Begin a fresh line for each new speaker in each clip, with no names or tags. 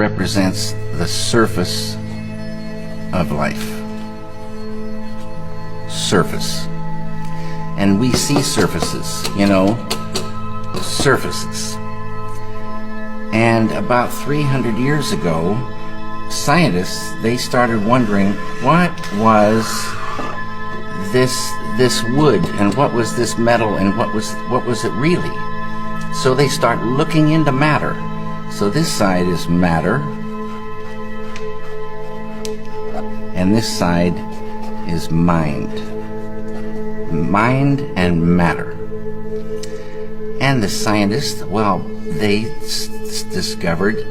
represents the surface of life. Surface. And we see surfaces, surfaces. And about 300 years ago, scientists, they started wondering what was this wood, and what was this metal, and what was it really? So they start looking into matter. So this side is matter, and this side is mind. Mind and matter. And the scientists, well, they discovered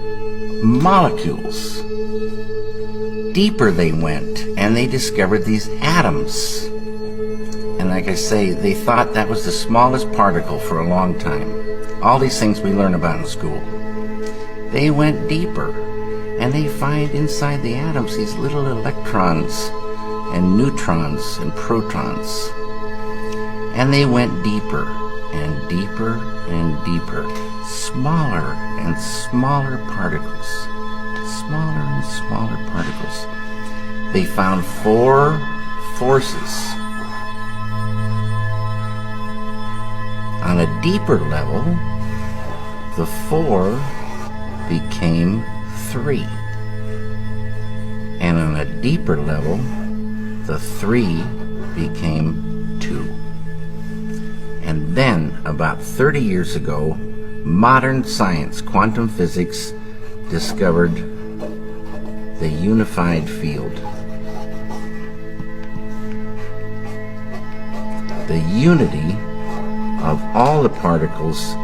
molecules. Deeper they went, and they discovered these atoms. And like I say, they thought that was the smallest particle for a long time. All these things we learn about in school. They went deeper, and they find inside the atoms these little electrons and neutrons and protons. And they went deeper and deeper and deeper, smaller and smaller particles, smaller and smaller particles. They found 4 forces. On a deeper level, the 4 became 3. And on a deeper level, the 3 became 2. And then, about 30 years ago, modern science, quantum physics, discovered the unified field. The unity of all the particles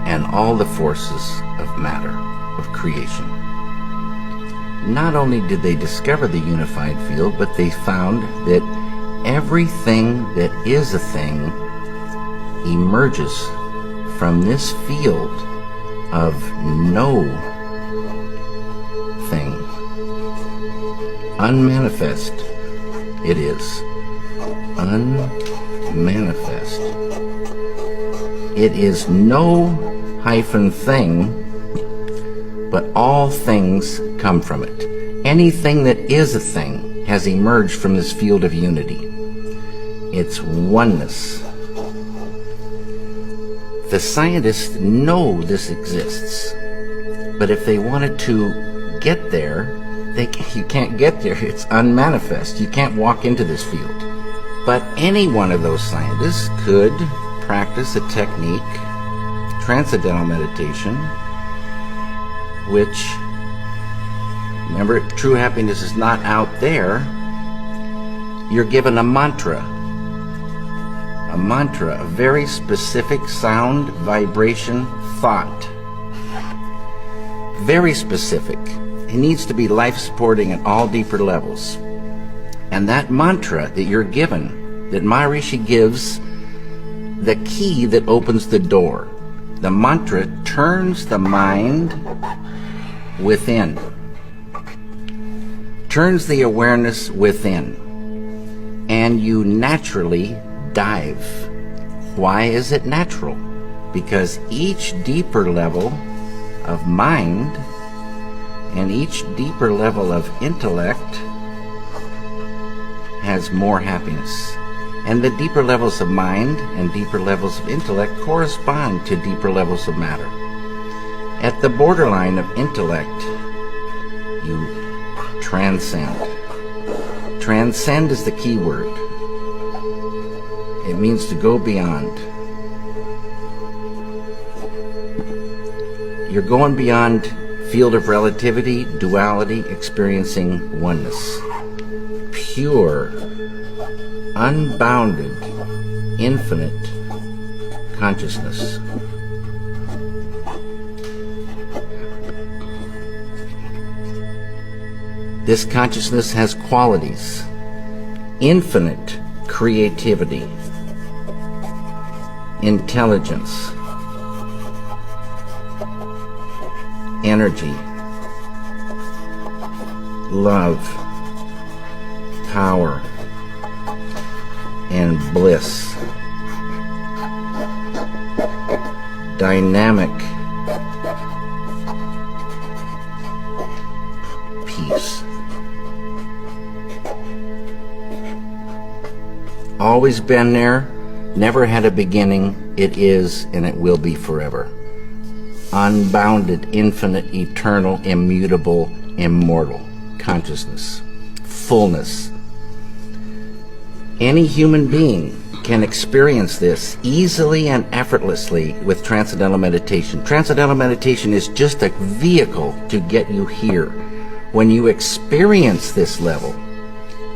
and all the forces of matter, of creation. Not only did they discover the unified field, but they found that everything that is a thing emerges from this field of no thing. Unmanifest it is. Unmanifest. It is no hyphen thing, but all things come from it. Anything that is a thing has emerged from this field of unity. It's oneness. The scientists know this exists, but if they wanted to get there, you can't get there. It's unmanifest. You can't walk into this field. But any one of those scientists could practice a technique, transcendental meditation, which, remember, true happiness is not out there. You're given a mantra. A mantra, a very specific sound, vibration, thought. Very specific. It needs to be life-supporting at all deeper levels. And that mantra that you're given, that Maharishi gives, the key that opens the door. The mantra turns the mind within. Turns the awareness within. And you naturally dive. Why is it natural? Because each deeper level of mind and each deeper level of intellect has more happiness. And the deeper levels of mind and deeper levels of intellect correspond to deeper levels of matter. At the borderline of intellect, you transcend. Transcend is the key word. It means to go beyond. You're going beyond field of relativity, duality, experiencing oneness. Pure, unbounded, infinite consciousness. This consciousness has qualities. Infinite creativity, intelligence, energy, love, power, and bliss. Dynamic peace. Always been there, never had a beginning, it is and it will be forever. Unbounded, infinite, eternal, immutable, immortal consciousness, fullness. Any human being can experience this easily and effortlessly with Transcendental Meditation. Transcendental Meditation is just a vehicle to get you here. When you experience this level,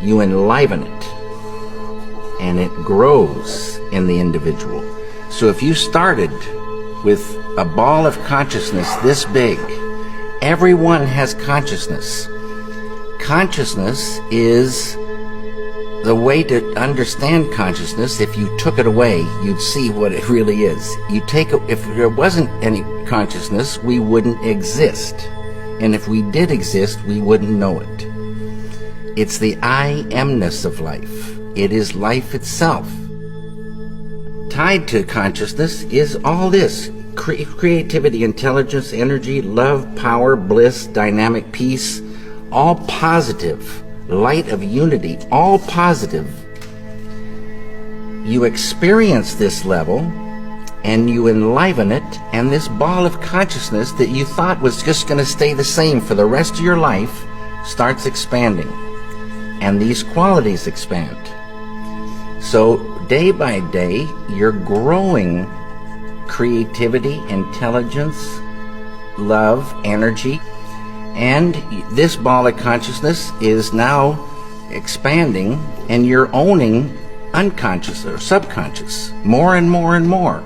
you enliven it, and it grows in the individual. So if you started with a ball of consciousness this big, everyone has consciousness. Consciousness is the way to understand consciousness. If you took it away, you'd see what it really is. If there wasn't any consciousness, we wouldn't exist. And if we did exist, we wouldn't know it. It's the I amness of life. It is life itself. Tied to consciousness is all this. Creativity, intelligence, energy, love, power, bliss, dynamic peace, all positive. Light of unity, all positive. You experience this level and you enliven it, and this ball of consciousness that you thought was just going to stay the same for the rest of your life starts expanding, and these qualities expand. So day by day you're growing creativity, intelligence, love, energy. And this ball of consciousness is now expanding, and you're owning unconscious or subconscious more and more and more.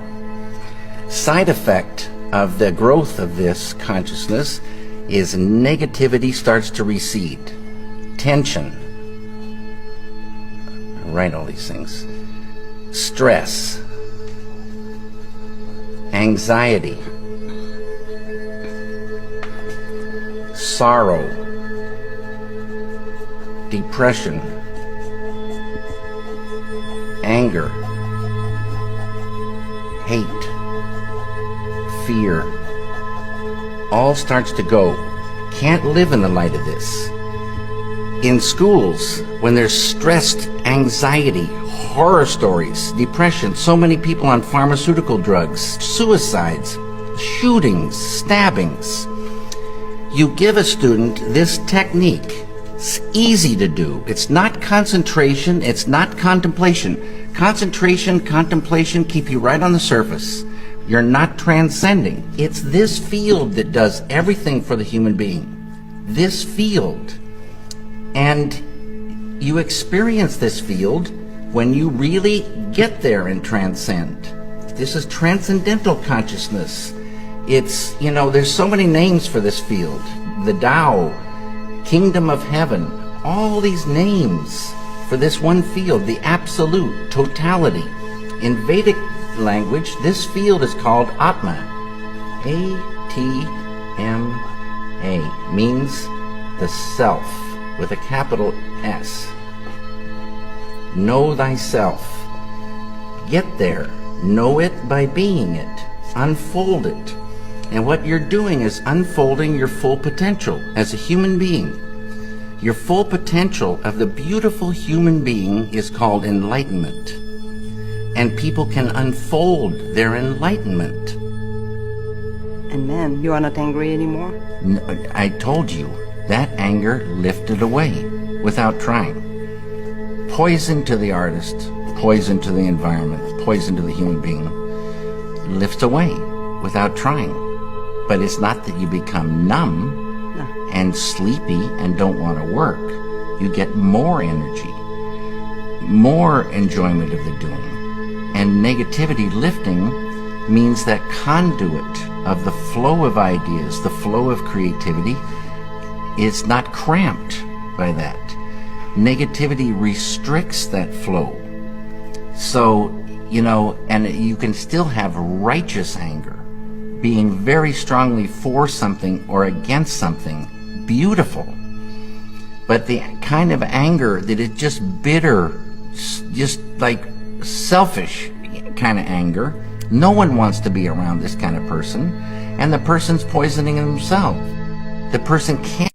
Side effect of the growth of this consciousness is negativity starts to recede. Tension. I write all these things. Stress. Anxiety. Sorrow, depression, anger, hate, fear, all starts to go. Can't live in the light of this. In schools, when there's stressed anxiety, horror stories, depression, so many people on pharmaceutical drugs, suicides, shootings, stabbings, you give a student this technique. It's easy to do. It's not concentration. It's not contemplation. Concentration, contemplation keep you right on the surface. You're not transcending. It's this field that does everything for the human being. This field. And you experience this field when you really get there and transcend. This is transcendental consciousness. It's, there's so many names for this field. The Tao, Kingdom of Heaven, all these names for this one field, the absolute, totality. In Vedic language, this field is called Atma. A-T-M-A, means the self, with a capital S. Know thyself. Get there. Know it by being it. Unfold it. And what you're doing is unfolding your full potential as a human being. Your full potential of the beautiful human being is called enlightenment. And people can unfold their enlightenment.
And man, you are not angry anymore?
No, I told you, that anger lifted away without trying. Poison to the artist, poison to the environment, poison to the human being, lifts away without trying. But it's not that you become numb and sleepy and don't want to work. You get more energy, more enjoyment of the doing. And negativity lifting means that conduit of the flow of ideas, the flow of creativity, is not cramped by that. Negativity restricts that flow. So, and you can still have righteous anger, being very strongly for something or against something, beautiful. But the kind of anger that is just bitter, just like selfish kind of anger, no one wants to be around this kind of person, and the person's poisoning themselves. The person can't